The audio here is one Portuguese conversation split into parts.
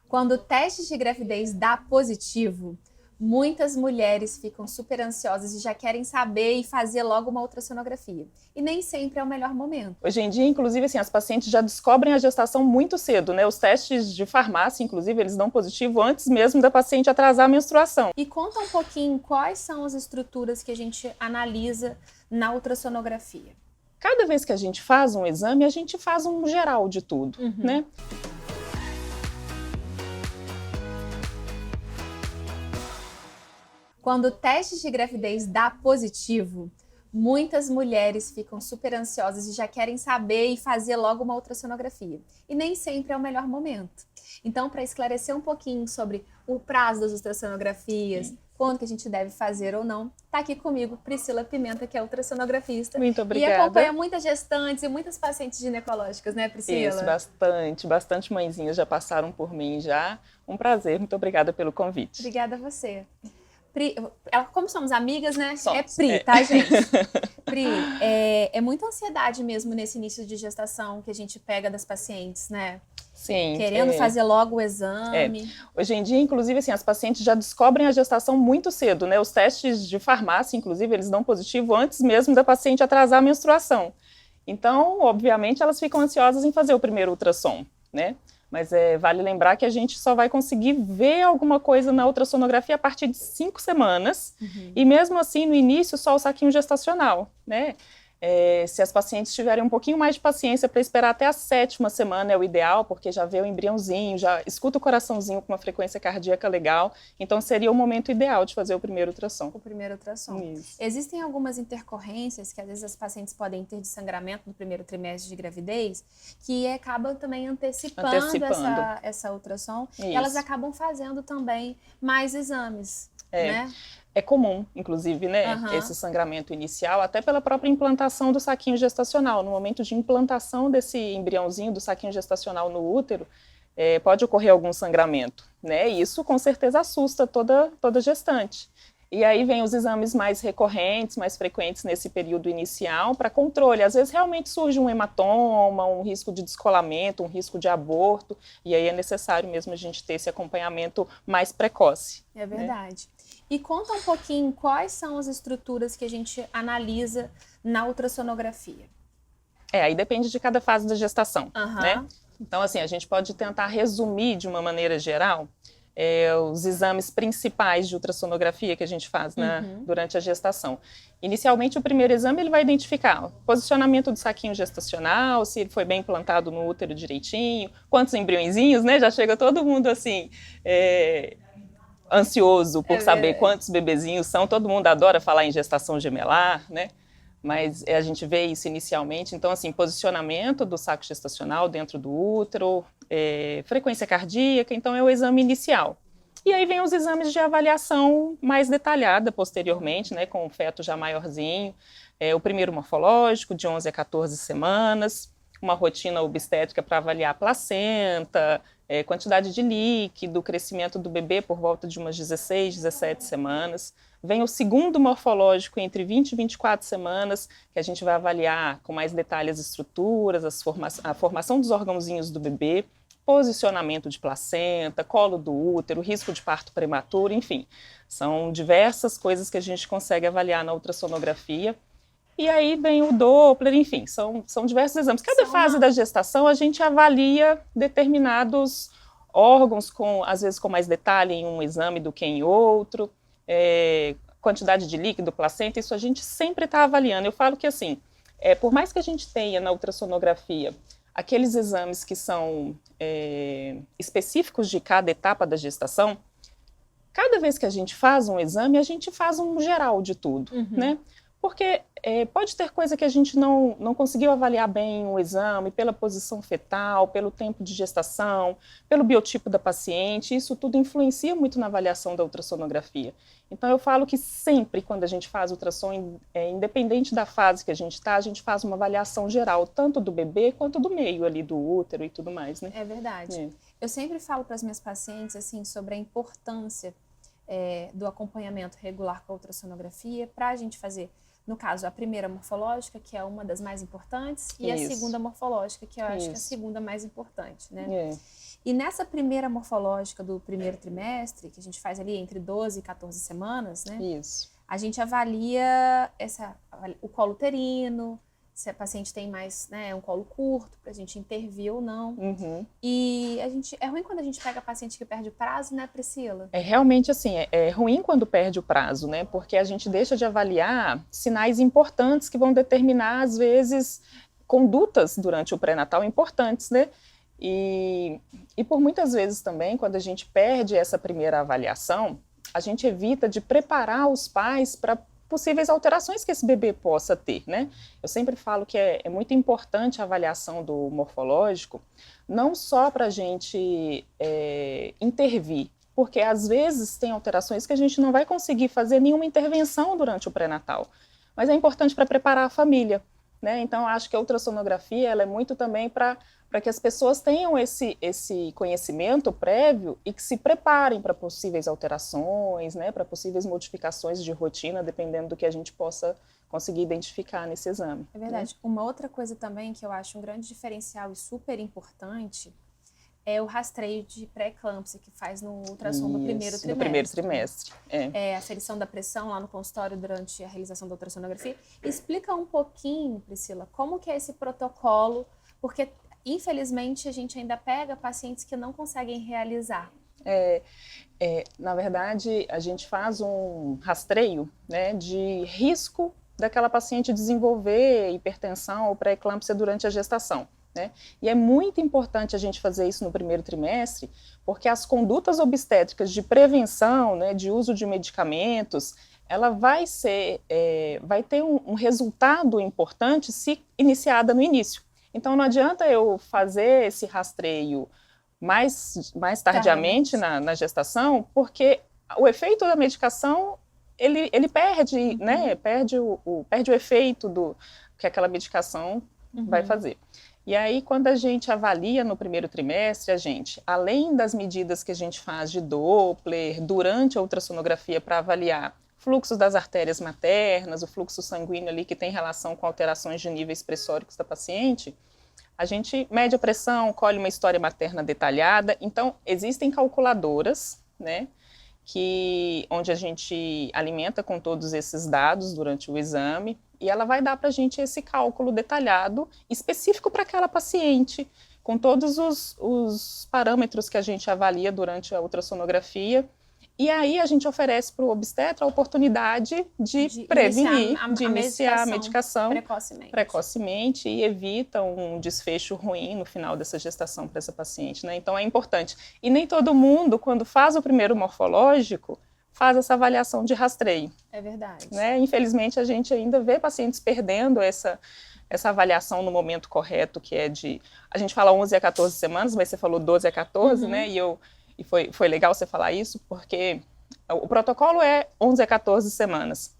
Quando o teste de gravidez dá positivo, muitas mulheres ficam super ansiosas e já querem saber e fazer logo uma ultrassonografia. E nem sempre é o melhor momento. Hoje em dia, inclusive, assim, as pacientes já descobrem a gestação muito cedo, né? Os testes de farmácia, inclusive, eles dão positivo antes mesmo da paciente atrasar a menstruação. E conta um pouquinho quais são as estruturas que a gente analisa na ultrassonografia. Cada vez que a gente faz um exame, a gente faz um geral de tudo, né? Quando o teste de gravidez dá positivo, muitas mulheres ficam super ansiosas e já querem saber e fazer logo uma ultrassonografia. E nem sempre é o melhor momento. Então, para esclarecer um pouquinho sobre o prazo das ultrassonografias, quando que a gente deve fazer ou não, está aqui comigo Priscila Pimenta, que é ultrassonografista. Muito E obrigada. acompanha muitas gestantes e muitas pacientes ginecológicas, né, Priscila? Isso, bastante mãezinhas já passaram por mim já. Um prazer, muito obrigada pelo convite. Obrigada a você. Pri, como somos amigas, né? Somos, é Pri, tá, gente? Pri, é muita ansiedade mesmo nesse início de gestação que a gente pega das pacientes, né? Sim. Querendo fazer logo o exame. Hoje em dia, inclusive, assim, as pacientes já descobrem a gestação muito cedo, né? Os testes de farmácia, inclusive, eles dão positivo antes mesmo da paciente atrasar a menstruação. Então, obviamente, elas ficam ansiosas em fazer o primeiro ultrassom, né? Mas vale lembrar que a gente só vai conseguir ver alguma coisa na ultrassonografia a partir de 5 semanas. E mesmo assim, no início, só o saquinho gestacional, né? Se as pacientes tiverem um pouquinho mais de paciência para esperar até a 7ª semana é o ideal, porque já vê o embriãozinho, já escuta o coraçãozinho com uma frequência cardíaca legal, então seria o momento ideal de fazer o primeiro ultrassom. O primeiro ultrassom. Isso. Existem algumas intercorrências que às vezes as pacientes podem ter de sangramento no primeiro trimestre de gravidez, que acabam também antecipando. Essa ultrassom, e elas acabam fazendo também mais exames, né? É comum, inclusive, né, esse sangramento inicial, até pela própria implantação do saquinho gestacional. No momento de implantação desse embriãozinho do saquinho gestacional no útero, pode ocorrer algum sangramento, né, e isso com certeza assusta toda gestante. E aí vem os exames mais recorrentes, mais frequentes nesse período inicial para controle. Às vezes realmente surge um hematoma, um risco de descolamento, um risco de aborto, e aí é necessário mesmo a gente ter esse acompanhamento mais precoce. É verdade. Né? E conta um pouquinho quais são as estruturas que a gente analisa na ultrassonografia. Aí depende de cada fase da gestação, né? Então, assim, a gente pode tentar resumir de uma maneira geral os exames principais de ultrassonografia que a gente faz durante a gestação. Inicialmente, o primeiro exame ele vai identificar o posicionamento do saquinho gestacional, se ele foi bem implantado no útero direitinho, quantos embriõezinhos, né? Já chega todo mundo assim... ansioso por saber quantos bebezinhos são, todo mundo adora falar em gestação gemelar, né? Mas a gente vê isso inicialmente, então assim, posicionamento do saco gestacional dentro do útero, frequência cardíaca, então é o exame inicial. E aí vem os exames de avaliação mais detalhada posteriormente, né, com o feto já maiorzinho, o primeiro morfológico de 11 a 14 semanas, uma rotina obstétrica para avaliar a placenta, quantidade de líquido, crescimento do bebê por volta de umas 16, 17 semanas. Vem o segundo morfológico entre 20 e 24 semanas, que a gente vai avaliar com mais detalhes as estruturas, a formação dos órgãozinhos do bebê, posicionamento de placenta, colo do útero, risco de parto prematuro, enfim. São diversas coisas que a gente consegue avaliar na ultrassonografia. E aí vem o Doppler, enfim, são diversos exames. Cada fase da gestação a gente avalia determinados órgãos, às vezes com mais detalhe em um exame do que em outro, quantidade de líquido, placenta, isso a gente sempre está avaliando. Eu falo que assim, por mais que a gente tenha na ultrassonografia aqueles exames que são específicos de cada etapa da gestação, cada vez que a gente faz um exame, a gente faz um geral de tudo, né? Porque pode ter coisa que a gente não conseguiu avaliar bem o exame, pela posição fetal, pelo tempo de gestação, pelo biotipo da paciente, isso tudo influencia muito na avaliação da ultrassonografia. Então eu falo que sempre quando a gente faz ultrassom, independente da fase que a gente está, a gente faz uma avaliação geral, tanto do bebê quanto do meio ali, do útero e tudo mais, né? É verdade. Eu sempre falo para as minhas pacientes assim, sobre a importância do acompanhamento regular com a ultrassonografia para a gente fazer No caso, a primeira morfológica, que é uma das mais importantes, e a segunda morfológica, que eu acho que é a segunda mais importante, né? E nessa primeira morfológica do primeiro trimestre, que a gente faz ali entre 12 e 14 semanas, né? A gente avalia o colo uterino, se a paciente tem mais, né, um colo curto, pra gente intervir ou não. E é ruim quando a gente pega paciente que perde o prazo, né, Priscila? É realmente assim, é ruim quando perde o prazo, né? Porque a gente deixa de avaliar sinais importantes que vão determinar, às vezes, condutas durante o pré-natal importantes, né? E por muitas vezes também, quando a gente perde essa primeira avaliação, a gente evita de preparar os pais para possíveis alterações que esse bebê possa ter, né? Eu sempre falo que é muito importante a avaliação do morfológico, não só para a gente intervir, porque às vezes tem alterações que a gente não vai conseguir fazer nenhuma intervenção durante o pré-natal, mas é importante para preparar a família, né? Então, acho que a ultrassonografia ela é muito também para que as pessoas tenham esse conhecimento prévio e que se preparem para possíveis alterações, né, para possíveis modificações de rotina, dependendo do que a gente possa conseguir identificar nesse exame. É verdade. Né? Uma outra coisa também que eu acho um grande diferencial e super importante é o rastreio de pré-eclâmpsia que faz no ultrassom do primeiro trimestre. No primeiro trimestre, a aferição da pressão lá no consultório durante a realização da ultrassonografia. Explica um pouquinho, Priscila, como que é esse protocolo, porque infelizmente a gente ainda pega pacientes que não conseguem realizar. Na verdade, a gente faz um rastreio, né, de risco daquela paciente desenvolver hipertensão ou pré-eclâmpsia durante a gestação. Né? E é muito importante a gente fazer isso no primeiro trimestre, porque as condutas obstétricas de prevenção, né, de uso de medicamentos, ela vai ter um resultado importante se iniciada no início. Então, não adianta eu fazer esse rastreio mais tardiamente na gestação, porque o efeito da medicação, ele perde, né, perde o efeito do que aquela medicação vai fazer. E aí, quando a gente avalia no primeiro trimestre, a gente, além das medidas que a gente faz de Doppler, durante a ultrassonografia para avaliar fluxos das artérias maternas, o fluxo sanguíneo ali que tem relação com alterações de níveis pressóricos da paciente, a gente mede a pressão, colhe uma história materna detalhada. Então, existem calculadoras, né, onde a gente alimenta com todos esses dados durante o exame, e ela vai dar para a gente esse cálculo detalhado, específico para aquela paciente, com todos os parâmetros que a gente avalia durante a ultrassonografia. E aí a gente oferece para o obstetra a oportunidade de prevenir, de iniciar a medicação precocemente e evita um desfecho ruim no final dessa gestação para essa paciente, né? Então é importante. E nem todo mundo, quando faz o primeiro morfológico, faz essa avaliação de rastreio. É verdade. Né? Infelizmente, a gente ainda vê pacientes perdendo essa avaliação no momento correto, que é a gente fala 11 a 14 semanas, mas você falou 12 a 14, né? E foi legal você falar isso, porque o protocolo é 11 a 14 semanas.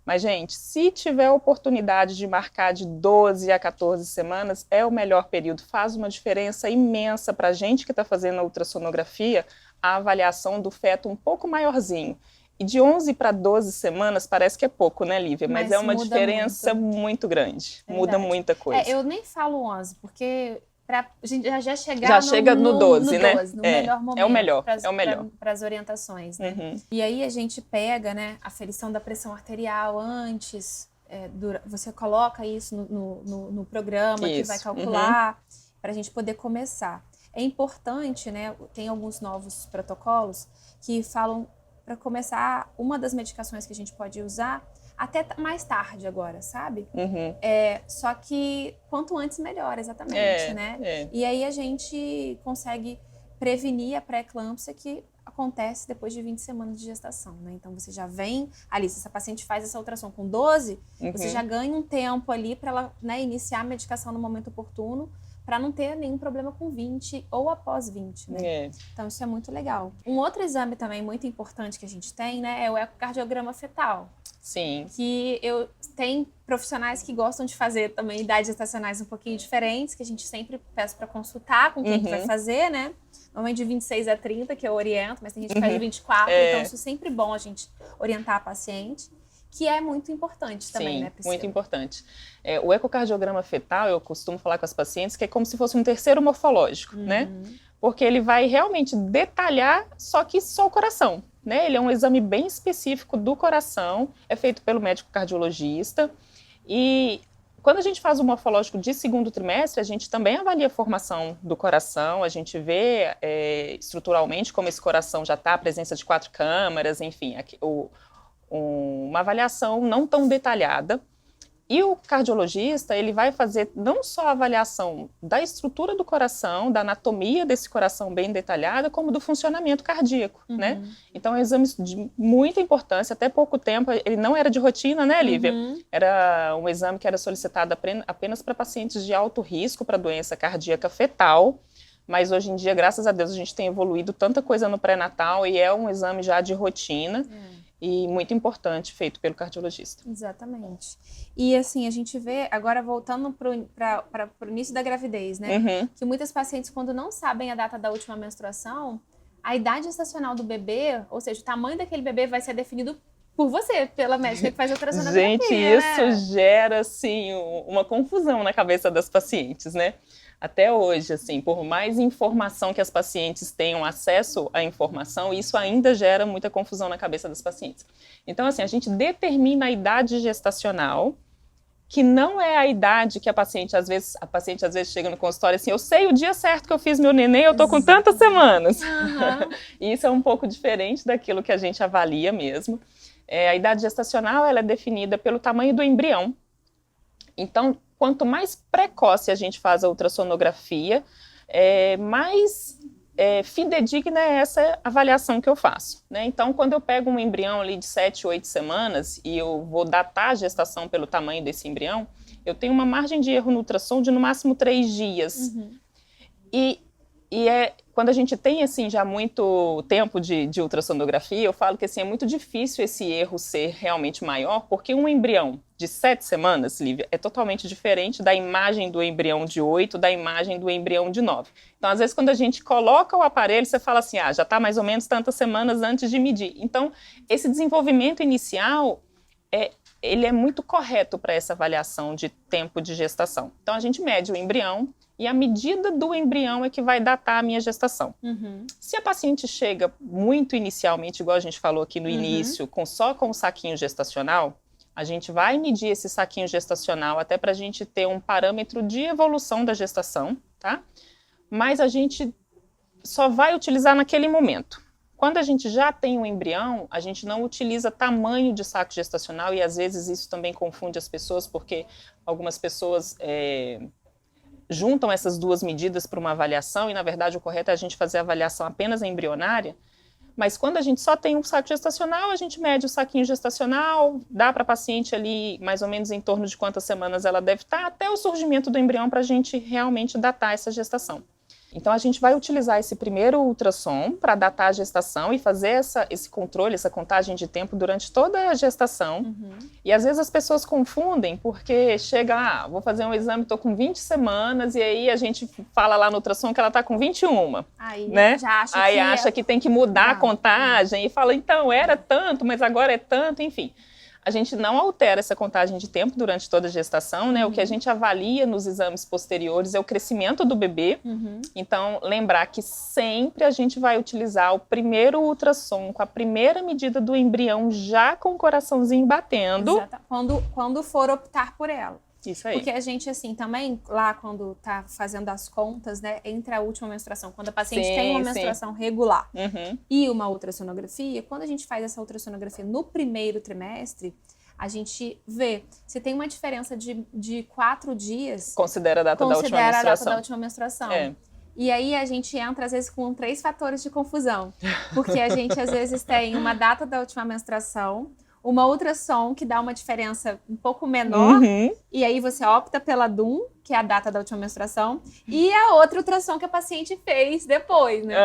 Mas, gente, se tiver a oportunidade de marcar de 12 a 14 semanas, é o melhor período. Faz uma diferença imensa para a gente que está fazendo a ultrassonografia, a avaliação do feto um pouco maiorzinho. E de 11 para 12 semanas parece que é pouco, né, Lívia? Mas é uma diferença muito grande. Muda muita coisa. Eu nem falo 11, porque a gente já chegar já chega no 12, né? No melhor momento. É o melhor, Para as orientações, né? E aí a gente pega, né, a aferição da pressão arterial antes, você coloca isso no programa que vai calcular, para a gente poder começar. É importante, né, tem alguns novos protocolos que falam para começar uma das medicações que a gente pode usar até mais tarde agora, sabe? Só que quanto antes melhor, exatamente, né? E aí a gente consegue prevenir a pré-eclâmpsia que acontece depois de 20 semanas de gestação, né? Então você já vem ali, se essa paciente faz essa ultrassom com 12, você já ganha um tempo ali para ela, né, iniciar a medicação no momento oportuno, para não ter nenhum problema com 20 ou após 20, né? Então isso é muito legal. Um outro exame também muito importante que a gente tem, né, é o ecocardiograma fetal. Sim. Que tem profissionais que gostam de fazer também idades gestacionais um pouquinho diferentes, que a gente sempre peça para consultar com quem que vai fazer, né? Normalmente de 26 a 30, que eu oriento, mas tem gente que faz de 24, então isso é sempre bom a gente orientar a paciente. que é muito importante também, Sim, né, Priscila? muito importante. O ecocardiograma fetal, eu costumo falar com as pacientes que é como se fosse um terceiro morfológico, né? Porque ele vai realmente detalhar só o coração, né? Ele é um exame bem específico do coração, é feito pelo médico cardiologista. E quando a gente faz o morfológico de segundo trimestre, a gente também avalia a formação do coração, a gente vê estruturalmente como esse coração já está, a presença de 4 câmaras, enfim, uma avaliação não tão detalhada. E o cardiologista, ele vai fazer não só a avaliação da estrutura do coração, da anatomia desse coração bem detalhada, como do funcionamento cardíaco, né? Então, é um exame de muita importância. Até pouco tempo, ele não era de rotina, né, Lívia? Era um exame que era solicitado apenas para pacientes de alto risco para doença cardíaca fetal. Mas hoje em dia, graças a Deus, a gente tem evoluído tanta coisa no pré-natal e é um exame já de rotina. E muito importante, feito pelo cardiologista. Exatamente. E assim, a gente vê, agora voltando para o início da gravidez, né? Que muitas pacientes, quando não sabem a data da última menstruação, a idade gestacional do bebê, ou seja, o tamanho daquele bebê vai ser definido por você, pela médica que faz a ultrassonografia. Gente, isso gera, assim, uma confusão na cabeça das pacientes, né? Até hoje, assim, por mais informação que as pacientes tenham acesso à informação, isso ainda gera muita confusão na cabeça das pacientes. Então, assim, a gente determina a idade gestacional, que não é a idade que a paciente às vezes chega no consultório assim, eu sei o dia certo que eu fiz meu neném, eu tô com tantas semanas. E isso é um pouco diferente daquilo que a gente avalia mesmo. A idade gestacional, ela é definida pelo tamanho do embrião. Então, quanto mais precoce a gente faz a ultrassonografia, mais fidedigna é essa avaliação que eu faço, né? Então, quando eu pego um embrião ali de 7, 8 semanas e eu vou datar a gestação pelo tamanho desse embrião, eu tenho uma margem de erro no ultrassom de no máximo 3 dias. E quando a gente tem, assim, já muito tempo de ultrassonografia, eu falo que, assim, é muito difícil esse erro ser realmente maior, porque um embrião de 7 semanas, Lívia, é totalmente diferente da imagem do embrião de 8, da imagem do embrião de 9. Então, às vezes, quando a gente coloca o aparelho, você fala assim, já está mais ou menos tantas semanas antes de medir. Então, esse desenvolvimento inicial, ele é muito correto para essa avaliação de tempo de gestação. Então, a gente mede o embrião, e a medida do embrião é que vai datar a minha gestação. Se a paciente chega muito inicialmente, igual a gente falou aqui no início, só com o saquinho gestacional, a gente vai medir esse saquinho gestacional até para a gente ter um parâmetro de evolução da gestação, tá? Mas a gente só vai utilizar naquele momento. Quando a gente já tem um embrião, a gente não utiliza tamanho de saco gestacional e às vezes isso também confunde as pessoas, porque algumas pessoas juntam essas duas medidas para uma avaliação e, na verdade, o correto é a gente fazer a avaliação apenas embrionária, mas quando a gente só tem um saco gestacional, a gente mede o saquinho gestacional, dá para a paciente ali mais ou menos em torno de quantas semanas ela deve estar, até o surgimento do embrião para a gente realmente datar essa gestação. Então, a gente vai utilizar esse primeiro ultrassom para datar a gestação e fazer esse controle, essa contagem de tempo durante toda a gestação. E, às vezes, as pessoas confundem, porque chega, vou fazer um exame, estou com 20 semanas, e aí a gente fala lá no ultrassom que ela está com 21, aí né? Já acha aí acha que tem que mudar a contagem e fala, então, era tanto, mas agora é tanto, enfim. A gente não altera essa contagem de tempo durante toda a gestação, né? O que a gente avalia nos exames posteriores é o crescimento do bebê. Então, lembrar que sempre a gente vai utilizar o primeiro ultrassom com a primeira medida do embrião já com o coraçãozinho batendo. Exato. Quando for optar por ela. Isso aí. Porque a gente, assim, também, lá quando tá fazendo as contas, né, entre a última menstruação, quando a paciente tem uma menstruação regular e uma ultrassonografia, quando a gente faz essa ultrassonografia no primeiro trimestre, a gente vê se tem uma diferença de 4 dias. Considera a data da última menstruação. A data da última menstruação. E aí a gente entra, às vezes, com 3 fatores de confusão. Porque a gente, às vezes, tem uma data da última menstruação, uma ultrassom que dá uma diferença um pouco menor, e aí você opta pela DUM, que é a data da última menstruação, e a outra ultrassom que a paciente fez depois, né?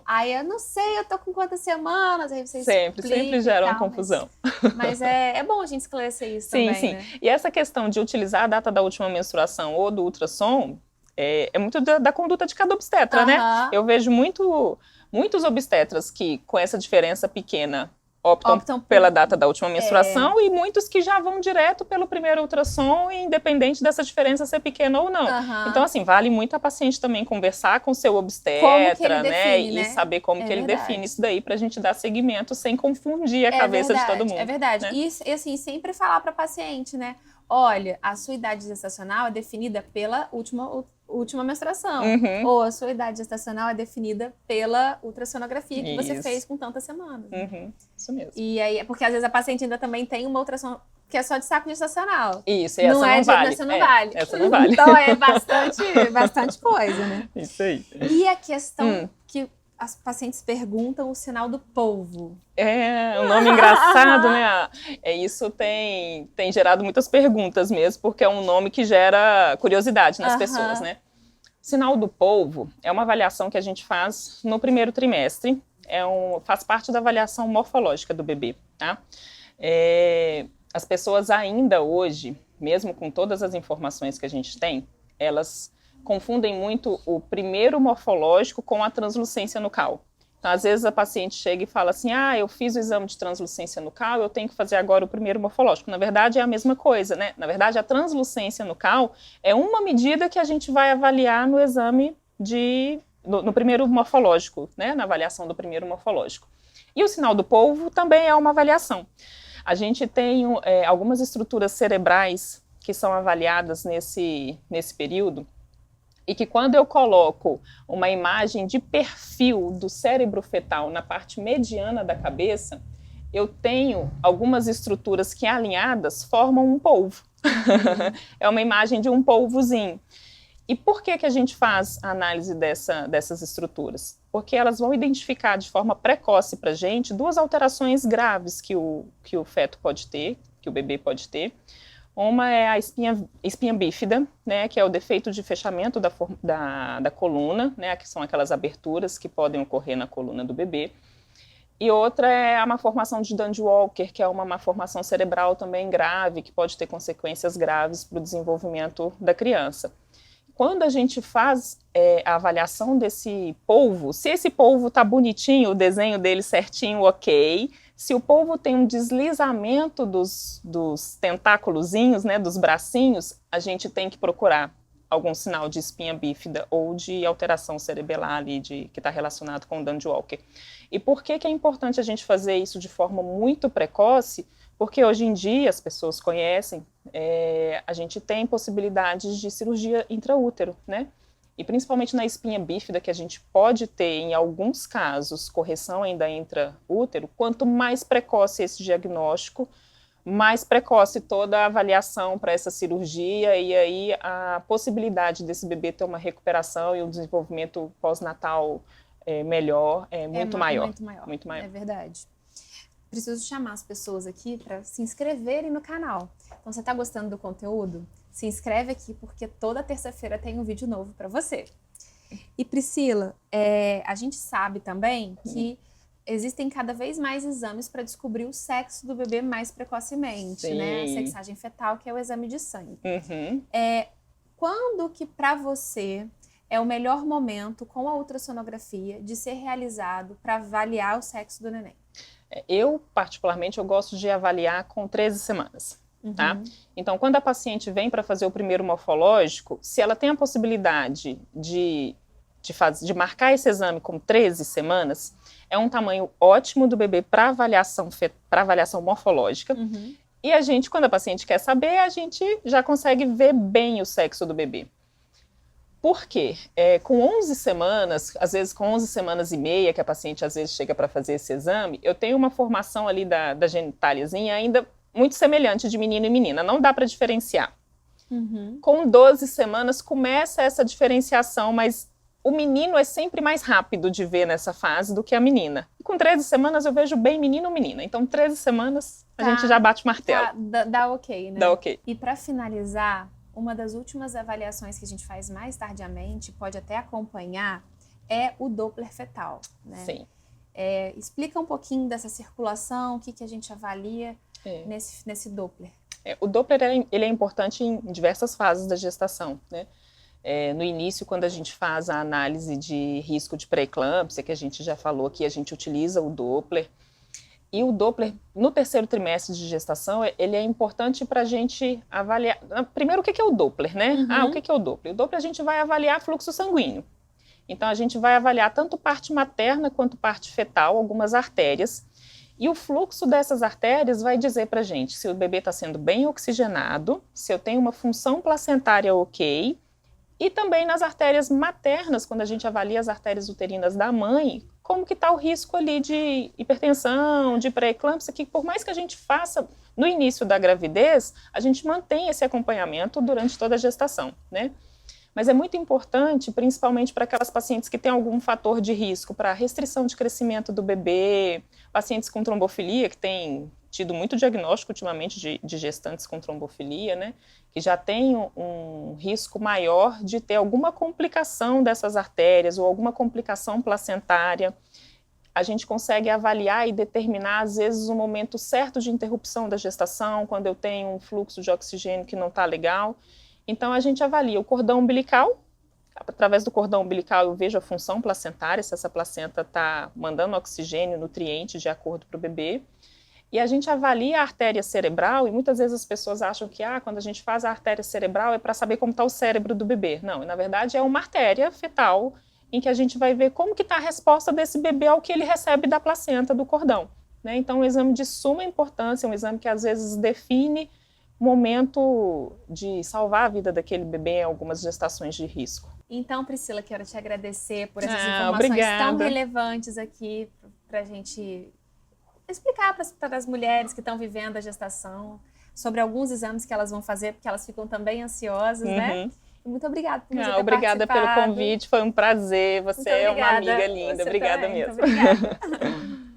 Aí eu não sei, eu tô com quantas semanas, aí você sempre gera uma confusão. Mas é bom a gente esclarecer isso também, né? E essa questão de utilizar a data da última menstruação ou do ultrassom é muito da conduta de cada obstetra, né? Eu vejo muitos obstetras que, com essa diferença pequena, optam pela data da última menstruação e muitos que já vão direto pelo primeiro ultrassom, independente dessa diferença ser pequena ou não. Então, assim, vale muito a paciente também conversar com o seu obstetra, define, e saber como que ele define isso daí pra gente dar seguimento sem confundir a cabeça de todo mundo. É verdade. Né? E assim, sempre falar pra paciente, né? Olha, a sua idade gestacional é definida pela última menstruação. Ou a sua idade gestacional é definida pela ultrassonografia que você fez com tantas semanas. Isso mesmo. E aí, porque às vezes a paciente ainda também tem uma ultrassom que é só de saco gestacional. Isso, e essa não vale. Essa não vale. Essa não vale. Então é bastante coisa, né? Isso aí. E a questão que as pacientes perguntam o sinal do polvo. É um nome engraçado, né? Isso tem gerado muitas perguntas mesmo, porque é um nome que gera curiosidade nas pessoas, né? O sinal do polvo é uma avaliação que a gente faz no primeiro trimestre, faz parte da avaliação morfológica do bebê, tá? As pessoas ainda hoje, mesmo com todas as informações que a gente tem, elas confundem muito o primeiro morfológico com a translucência nucal. Então, às vezes a paciente chega e fala assim, eu fiz o exame de translucência nucal, eu tenho que fazer agora o primeiro morfológico. Na verdade, é a mesma coisa, né? Na verdade, a translucência nucal é uma medida que a gente vai avaliar no exame no primeiro morfológico, né? Na avaliação do primeiro morfológico. E o sinal do polvo também é uma avaliação. A gente tem algumas estruturas cerebrais que são avaliadas nesse período, e que quando eu coloco uma imagem de perfil do cérebro fetal na parte mediana da cabeça, eu tenho algumas estruturas que alinhadas formam um polvo. É uma imagem de um polvozinho. E por que a gente faz a análise dessas estruturas? Porque elas vão identificar de forma precoce para a gente duas alterações graves que o feto pode ter, que o bebê pode ter. Uma é a espinha bífida, né, que é o defeito de fechamento da coluna, né, que são aquelas aberturas que podem ocorrer na coluna do bebê. E outra é a malformação de Dunning-Walker, que é uma malformação cerebral também grave, que pode ter consequências graves para o desenvolvimento da criança. Quando a gente faz a avaliação desse polvo, se esse polvo está bonitinho, o desenho dele certinho, ok. Se o polvo tem um deslizamento dos tentáculozinhos, né, dos bracinhos, a gente tem que procurar algum sinal de espinha bífida ou de alteração cerebelar ali que está relacionado com o Dunning-Walker. E por que é importante a gente fazer isso de forma muito precoce? Porque hoje em dia as pessoas conhecem, a gente tem possibilidades de cirurgia intraútero, né? E principalmente na espinha bífida, que a gente pode ter, em alguns casos, correção ainda intraútero, quanto mais precoce esse diagnóstico, mais precoce toda a avaliação para essa cirurgia, e aí a possibilidade desse bebê ter uma recuperação e um desenvolvimento pós-natal melhor é muito maior. Muito maior. É verdade. Preciso chamar as pessoas aqui para se inscreverem no canal. Então, você está gostando do conteúdo? Se inscreve aqui, porque toda terça-feira tem um vídeo novo para você. E Priscila, a gente sabe também que existem cada vez mais exames para descobrir o sexo do bebê mais precocemente, né? A sexagem fetal, que é o exame de sangue. Quando que para você é o melhor momento com a ultrassonografia de ser realizado para avaliar o sexo do neném? Eu, particularmente, eu gosto de avaliar com 13 semanas. Tá? Então, quando a paciente vem para fazer o primeiro morfológico, se ela tem a possibilidade de marcar esse exame com 13 semanas, é um tamanho ótimo do bebê para avaliação morfológica. E a gente, quando a paciente quer saber, a gente já consegue ver bem o sexo do bebê. Por quê? Com 11 semanas, às vezes com 11 semanas e meia, que a paciente às vezes chega para fazer esse exame, eu tenho uma formação ali da genitáliazinha ainda muito semelhante de menino e menina, não dá para diferenciar. Com 12 semanas começa essa diferenciação, mas o menino é sempre mais rápido de ver nessa fase do que a menina. E com 13 semanas eu vejo bem menino ou menina, então 13 semanas a gente já bate o martelo. Dá ok, né? Dá ok. E para finalizar, uma das últimas avaliações que a gente faz mais tardiamente, pode até acompanhar, é o Doppler fetal, né? Sim. Explica um pouquinho dessa circulação, o que a gente avalia nesse Doppler. O Doppler ele é importante em diversas fases da gestação, né? No início, quando a gente faz a análise de risco de pré-eclâmpsia, que a gente já falou aqui, a gente utiliza o Doppler. E o Doppler, no terceiro trimestre de gestação, ele é importante para a gente avaliar. Primeiro, o que é o Doppler, né? Uhum. O que é o Doppler? O Doppler a gente vai avaliar fluxo sanguíneo. Então, a gente vai avaliar tanto parte materna quanto parte fetal, algumas artérias. E o fluxo dessas artérias vai dizer para a gente se o bebê está sendo bem oxigenado, se eu tenho uma função placentária ok, e também nas artérias maternas, quando a gente avalia as artérias uterinas da mãe, como que está o risco ali de hipertensão, de pré-eclâmpsia, que por mais que a gente faça no início da gravidez, a gente mantém esse acompanhamento durante toda a gestação, né? Mas é muito importante, principalmente para aquelas pacientes que têm algum fator de risco para restrição de crescimento do bebê, pacientes com trombofilia, que têm tido muito diagnóstico ultimamente de gestantes com trombofilia, né, que já tem um risco maior de ter alguma complicação dessas artérias ou alguma complicação placentária. A gente consegue avaliar e determinar, às vezes, o momento certo de interrupção da gestação, quando eu tenho um fluxo de oxigênio que não está legal. Então, a gente avalia o cordão umbilical. Através do cordão umbilical, eu vejo a função placentária, se essa placenta está mandando oxigênio, nutriente de acordo para o bebê. E a gente avalia a artéria cerebral, e muitas vezes as pessoas acham que quando a gente faz a artéria cerebral é para saber como está o cérebro do bebê. Não, na verdade é uma artéria fetal em que a gente vai ver como que está a resposta desse bebê ao que ele recebe da placenta, do cordão, né? Então, um exame de suma importância, um exame que às vezes define momento de salvar a vida daquele bebê em algumas gestações de risco. Então, Priscila, quero te agradecer por essas informações tão relevantes aqui para a gente explicar para as mulheres que estão vivendo a gestação sobre alguns exames que elas vão fazer, porque elas ficam também ansiosas, né? E muito obrigada por você ter Obrigada pelo convite, foi um prazer. Você é uma amiga linda. Obrigada mesmo. Muito obrigada.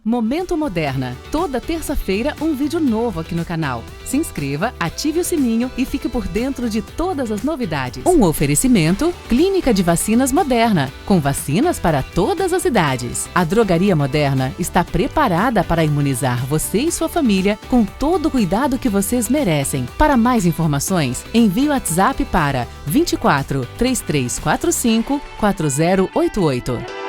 Momento Moderna. Toda terça-feira um vídeo novo aqui no canal. Se inscreva, ative o sininho e fique por dentro de todas as novidades. Um oferecimento Clínica de Vacinas Moderna, com vacinas para todas as idades. A Drogaria Moderna está preparada para imunizar você e sua família com todo o cuidado que vocês merecem. Para mais informações, envie o WhatsApp para 24 3345 4088.